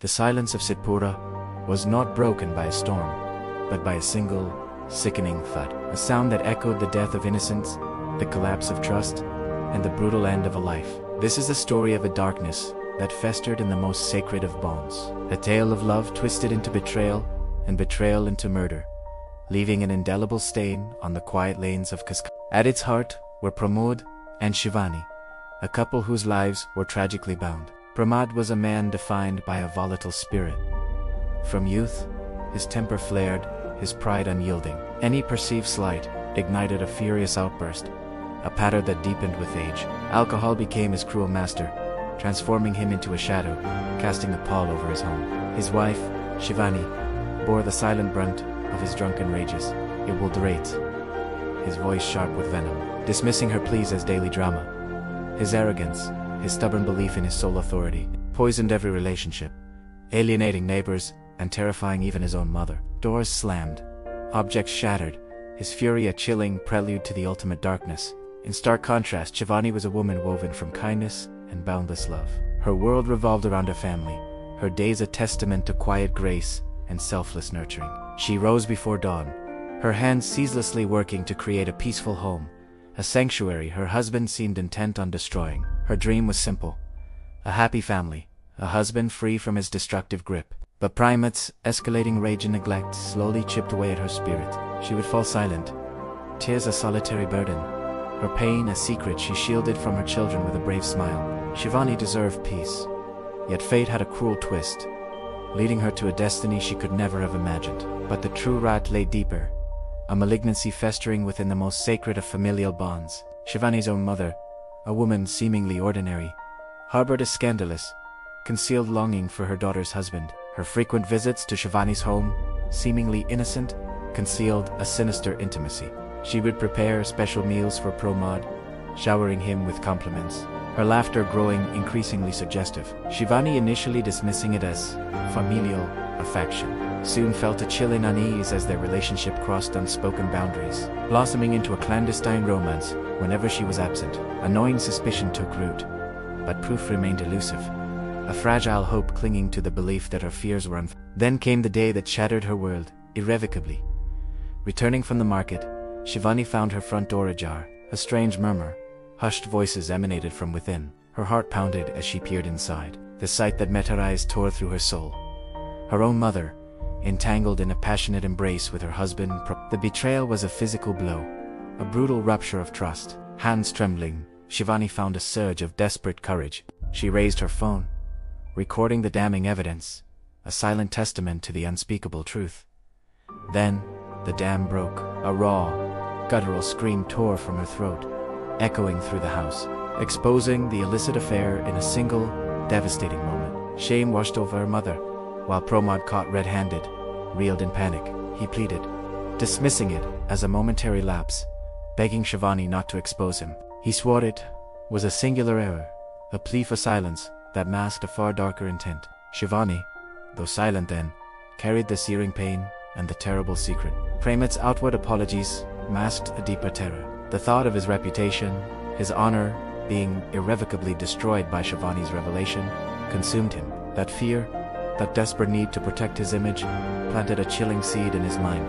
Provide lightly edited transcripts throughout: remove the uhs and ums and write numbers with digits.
The silence of Sitpura was not broken by a storm, but by a single, sickening thud. A sound that echoed the death of innocence, the collapse of trust, and the brutal end of a life. This is the story of a darkness that festered in the most sacred of bonds. A tale of love twisted into betrayal, and betrayal into murder, leaving an indelible stain on the quiet lanes of Kasganj. At its heart were Pramod and Shivani, a couple whose lives were tragically bound. Pramod was a man defined by a volatile spirit. From youth, his temper flared, his pride unyielding. Any perceived slight ignited a furious outburst, a pattern that deepened with age. Alcohol became his cruel master, transforming him into a shadow, casting a pall over his home. His wife, Shivani, bore the silent brunt of his drunken rages. It will irate, his voice sharp with venom, dismissing her pleas as daily drama. His arrogance, his stubborn belief in his sole authority, poisoned every relationship, alienating neighbors and terrifying even his own mother. Doors slammed, objects shattered, his fury a chilling prelude to the ultimate darkness. In stark contrast, Shivani was a woman woven from kindness and boundless love. Her world revolved around her family, her days a testament to quiet grace and selfless nurturing. She rose before dawn, her hands ceaselessly working to create a peaceful home, a sanctuary her husband seemed intent on destroying. Her dream was simple: a happy family, a husband free from his destructive grip. But Primate's escalating rage and neglect slowly chipped away at her spirit. She would fall silent, tears a solitary burden, her pain a secret she shielded from her children with a brave smile. Shivani deserved peace, yet fate had a cruel twist, leading her to a destiny she could never have imagined. But the true rot lay deeper, a malignancy festering within the most sacred of familial bonds. Shivani's own mother, a woman seemingly ordinary, harbored a scandalous, concealed longing for her daughter's husband. Her frequent visits to Shivani's home, seemingly innocent, concealed a sinister intimacy. She would prepare special meals for Pramod, showering him with compliments, her laughter growing increasingly suggestive. Shivani, initially dismissing it as familial affection, soon felt a chilling unease as their relationship crossed unspoken boundaries, blossoming into a clandestine romance whenever she was absent. A gnawing suspicion took root, but proof remained elusive, a fragile hope clinging to the belief that her fears were unfounded. Then came the day that shattered her world, irrevocably. Returning from the market, Shivani found her front door ajar. A strange murmur, hushed voices emanated from within. Her heart pounded as she peered inside. The sight that met her eyes tore through her soul. Her own mother, entangled in a passionate embrace with her husband. The betrayal was a physical blow, a brutal rupture of trust. Hands trembling, Shivani found a surge of desperate courage. She raised her phone, recording the damning evidence, a silent testament to the unspeakable truth. Then, the dam broke. A raw, guttural scream tore from her throat, echoing through the house, exposing the illicit affair in a single, devastating moment. Shame washed over her mother, while Pramod, caught red-handed, reeled in panic. He pleaded, dismissing it as a momentary lapse, begging Shivani not to expose him. He swore it was a singular error, a plea for silence that masked a far darker intent. Shivani, though silent then, carried the searing pain and the terrible secret. Pramad's outward apologies masked a deeper terror. The thought of his reputation, his honor, being irrevocably destroyed by Shivani's revelation, consumed him. That fear, that desperate need to protect his image, planted a chilling seed in his mind.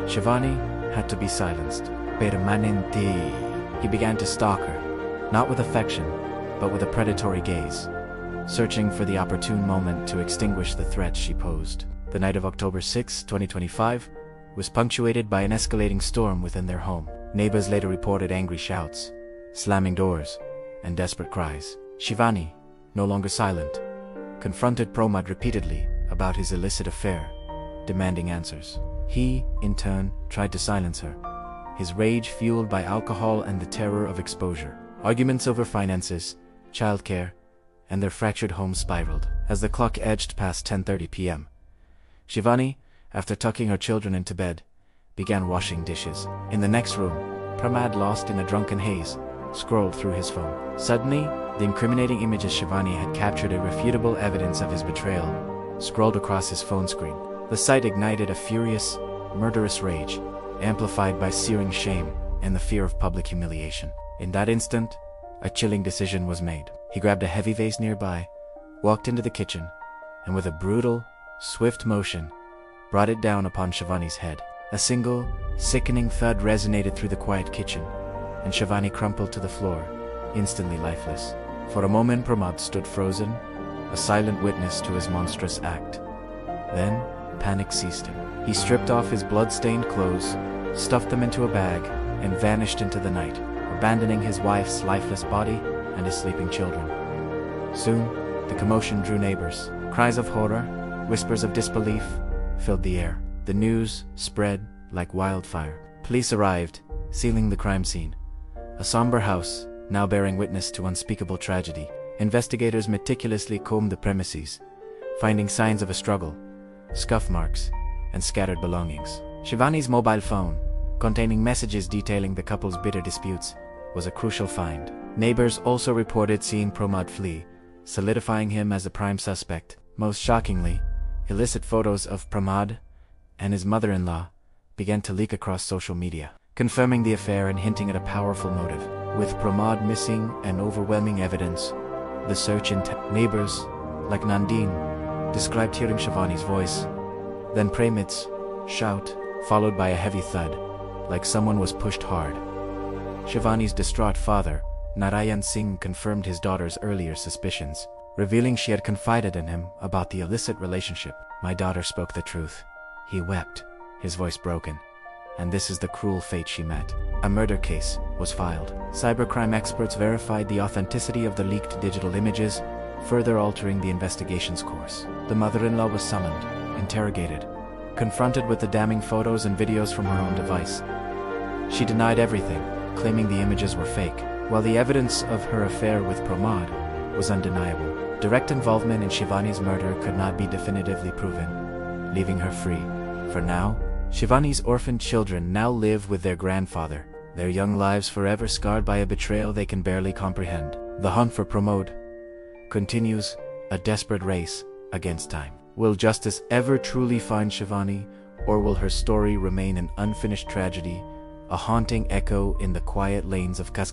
Shivani had to be silenced. Permanente. He began to stalk her, not with affection, but with a predatory gaze, searching for the opportune moment to extinguish the threat she posed. The night of October 6, 2025, was punctuated by an escalating storm within their home. Neighbors later reported angry shouts, slamming doors, and desperate cries. Shivani, no longer silent, confronted Pramod repeatedly about his illicit affair, demanding answers. He, in turn, tried to silence her, his rage fueled by alcohol and the terror of exposure. Arguments over finances, childcare, and their fractured home spiraled. As the clock edged past 10:30 p.m., Shivani, after tucking her children into bed, began washing dishes. In the next room, Pramod, lost in a drunken haze, scrolled through his phone. Suddenly, the incriminating images Shivani had captured irrefutable evidence of his betrayal scrolled across his phone screen. The sight ignited a furious, murderous rage, amplified by searing shame and the fear of public humiliation. In that instant, a chilling decision was made. He grabbed a heavy vase nearby, walked into the kitchen, and with a brutal, swift motion, brought it down upon Shivani's head. A single, sickening thud resonated through the quiet kitchen, and Shivani crumpled to the floor, instantly lifeless. For a moment Pramod stood frozen, a silent witness to his monstrous act. Then, panic seized him. He stripped off his blood-stained clothes, stuffed them into a bag, and vanished into the night, abandoning his wife's lifeless body and his sleeping children. Soon, the commotion drew neighbors. Cries of horror, whispers of disbelief, filled the air. The news spread like wildfire. Police arrived, sealing the crime scene. A somber house, now bearing witness to unspeakable tragedy. Investigators meticulously combed the premises, finding signs of a struggle, scuff marks, and scattered belongings. Shivani's mobile phone, containing messages detailing the couple's bitter disputes, was a crucial find. Neighbors also reported seeing Pramod flee, solidifying him as a prime suspect. Most shockingly, illicit photos of Pramod and his mother-in-law began to leak across social media, confirming the affair and hinting at a powerful motive. With Pramod missing and overwhelming evidence, the search neighbors, like Nandine, described hearing Shivani's voice, then Pramod's shout, followed by a heavy thud, like someone was pushed hard. Shivani's distraught father, Narayan Singh, confirmed his daughter's earlier suspicions, revealing she had confided in him about the illicit relationship. "My daughter spoke the truth," he wept, his voice broken. "And this is the cruel fate she met." A murder case was filed. Cybercrime experts verified the authenticity of the leaked digital images, further altering the investigation's course. The mother-in-law was summoned, interrogated, confronted with the damning photos and videos from her own device. She denied everything, claiming the images were fake, while the evidence of her affair with Pramod was undeniable. Direct involvement in Shivani's murder could not be definitively proven, leaving her free. For now, Shivani's orphaned children now live with their grandfather, their young lives forever scarred by a betrayal they can barely comprehend. The hunt for Pramod continues, a desperate race against time. Will justice ever truly find Shivani, or will her story remain an unfinished tragedy, a haunting echo in the quiet lanes of Kasganj?